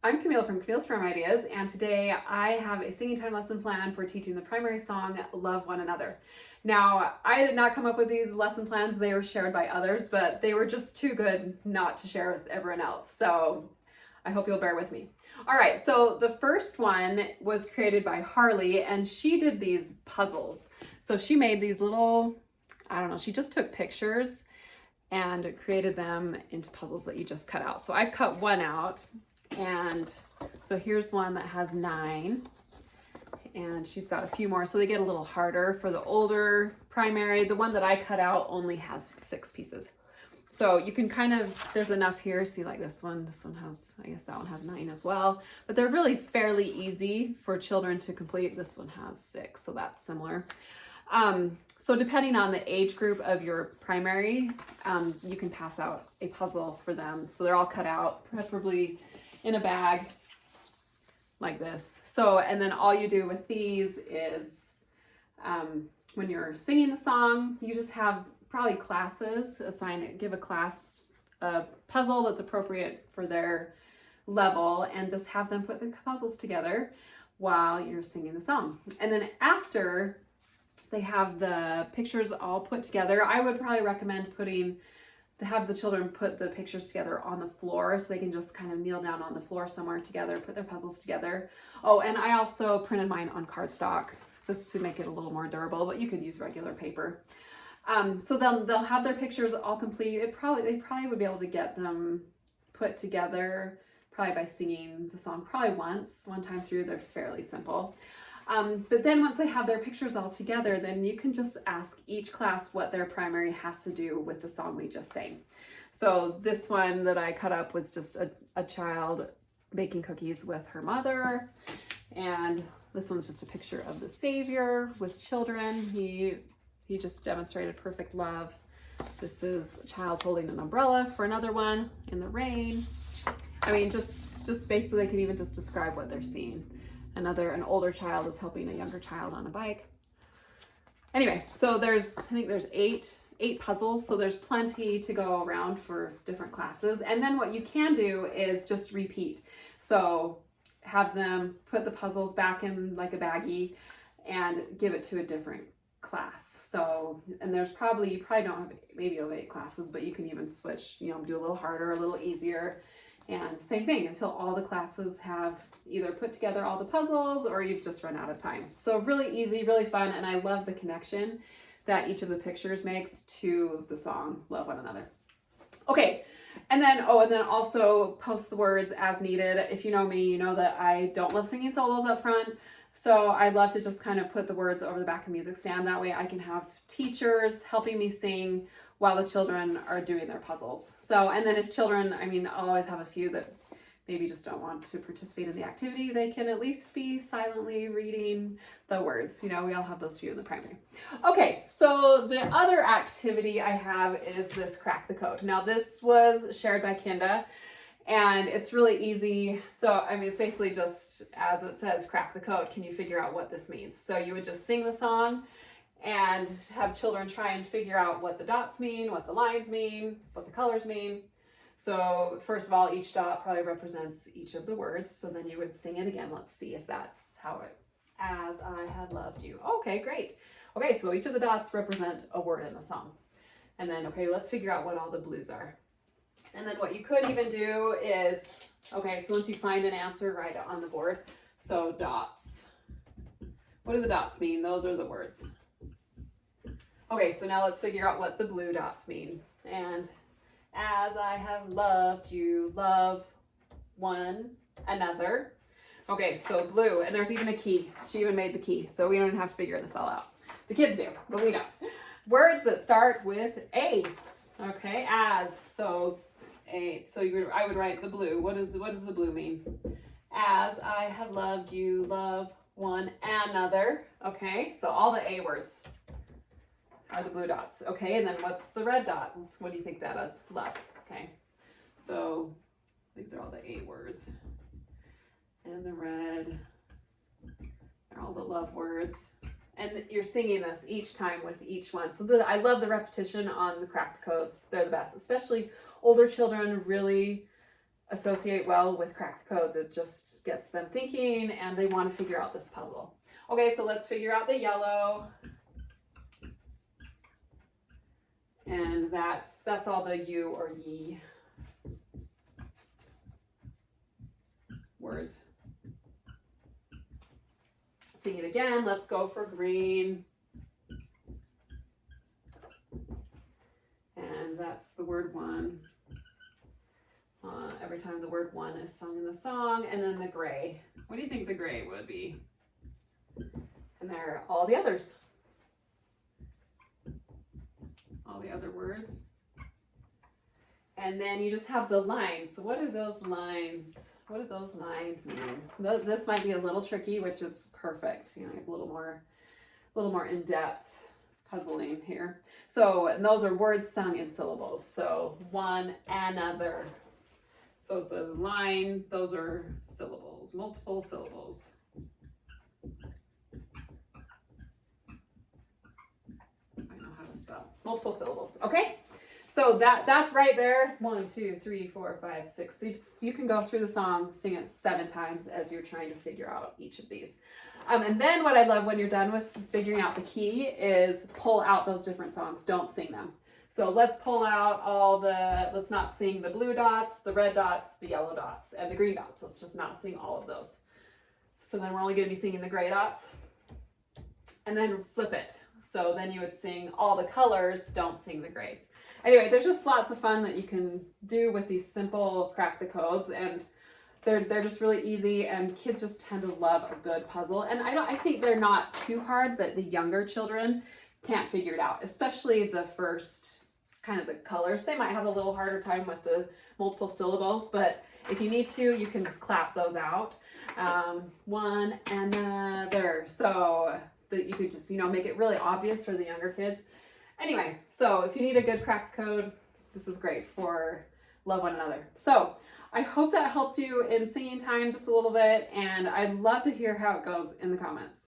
I'm Camille from Camille's Farm Ideas, and today I have a singing time lesson plan for teaching the primary song, Love One Another. Now, I did not come up with these lesson plans, they were shared by others, but they were just too good not to share with everyone else, so I hope you'll bear with me. All right, so the first one was created by Harley, and she did these puzzles. So she made these little, she just took pictures and created them into puzzles that you just cut out. So I've cut one out. And so here's one that has 9, and she's got a few more, so they get a little harder for the older primary. The one that I cut out only has 6 pieces. So you can there's enough here. See, like this one has, I guess that one has 9 as well, but they're really fairly easy for children to complete. This one has 6, so that's similar. So depending on the age group of your primary, you can pass out a puzzle for them. So they're all cut out, preferably in a bag like this. So, and then all you do with these is when you're singing the song, you just have probably classes, give a class a puzzle that's appropriate for their level, and just have them put the puzzles together while you're singing the song. And then after they have the pictures all put together, I would probably recommend have the children put the pictures together on the floor, so they can just kind of kneel down on the floor somewhere together, put their puzzles together. Oh, and I also printed mine on cardstock just to make it a little more durable, but you could use regular paper. So they'll have their pictures all complete. They probably would be able to get them put together probably by singing the song one time through. They're fairly simple. But then once they have their pictures all together, then you can just ask each class what their primary has to do with the song we just sang. So this one that I cut up was just a child baking cookies with her mother. And this one's just a picture of the Savior with children. He just demonstrated perfect love. This is a child holding an umbrella for another one in the rain. I mean, just basically they can even just describe what they're seeing. An older child is helping a younger child on a bike. Anyway, so I think there's eight puzzles, so there's plenty to go around for different classes. And then what you can do is just repeat. So have them put the puzzles back in like a baggie and give it to a different class. So, and you probably don't have, maybe you have 8 classes, but you can even switch, do a little harder, a little easier. And same thing until all the classes have either put together all the puzzles or you've just run out of time. So really easy, really fun, and I love the connection that each of the pictures makes to the song Love One Another. Okay, and then also post the words as needed. If you know me, you know that I don't love singing solos up front, so I love to just kind of put the words over the back of the music stand. That way I can have teachers helping me sing while the children are doing their puzzles. So, and then if children, I'll always have a few that maybe just don't want to participate in the activity, they can at least be silently reading the words. We all have those few in the primary. Okay, so the other activity I have is this Crack the Code. Now this was shared by Kinda, and it's really easy. So, it's basically just, as it says, crack the code, can you figure out what this means? So you would just sing the song and have children try and figure out what the dots mean, what the lines mean, what the colors mean. So first of all, each dot probably represents each of the words. So then you would sing it again. Let's see if that's how it, as I have loved you. Okay, great. Okay, so each of the dots represent a word in the song. And then, okay, let's figure out what all the blues are. And then what you could even do is, okay, so once you find an answer, write it on the board. So dots. What do the dots mean? Those are the words. Okay, so now let's figure out what the blue dots mean. And as I have loved you, love one another. Okay, so blue, and there's even a key. She even made the key, so we don't even have to figure this all out. The kids do, but we don't. Words that start with A. Okay, as, so A, so I would write the blue. What does the blue mean? As I have loved you, love one another. Okay, so all the A words are the blue dots. Okay, and then what's the red dot? What do you think that is? Love. Okay, so these are all the A words. And the red are all the love words. And you're singing this each time with each one. So I love the repetition on the Crack the Codes. They're the best, especially older children really associate well with Crack the Codes. It just gets them thinking and they want to figure out this puzzle. Okay, so let's figure out the yellow. And that's all the you or ye words. Sing it again. Let's go for green. And that's the word one. Every time the word one is sung in the song. And then the gray. What do you think the gray would be? And there are all the others. All the other words. And then you just have the lines. So what do those lines mean? This might be a little tricky, which is perfect. You know, you have a little more in-depth puzzling here. So and those are words sung in syllables. So one, another. So the line, those are syllables, multiple syllables. I know how to spell. Multiple syllables. Okay? So that's right there. 1, 2, 3, 4, 5, 6. So you can go through the song, sing it 7 times as you're trying to figure out each of these. And then what I love when you're done with figuring out the key is pull out those different songs. Don't sing them. So let's pull out let's not sing the blue dots, the red dots, the yellow dots, and the green dots. Let's just not sing all of those. So then we're only going to be singing the gray dots. And then flip it. So then you would sing all the colors, don't sing the grays. Anyway, there's just lots of fun that you can do with these simple Crack the Codes, and they're just really easy, and kids just tend to love a good puzzle. And I think they're not too hard that the younger children can't figure it out, especially the first kind of the colors. They might have a little harder time with the multiple syllables, but if you need to, you can just clap those out. One, another. So that you could just, make it really obvious for the younger kids. Anyway, so if you need a good Crack the Code, this is great for Love One Another. So I hope that helps you in singing time just a little bit, and I'd love to hear how it goes in the comments.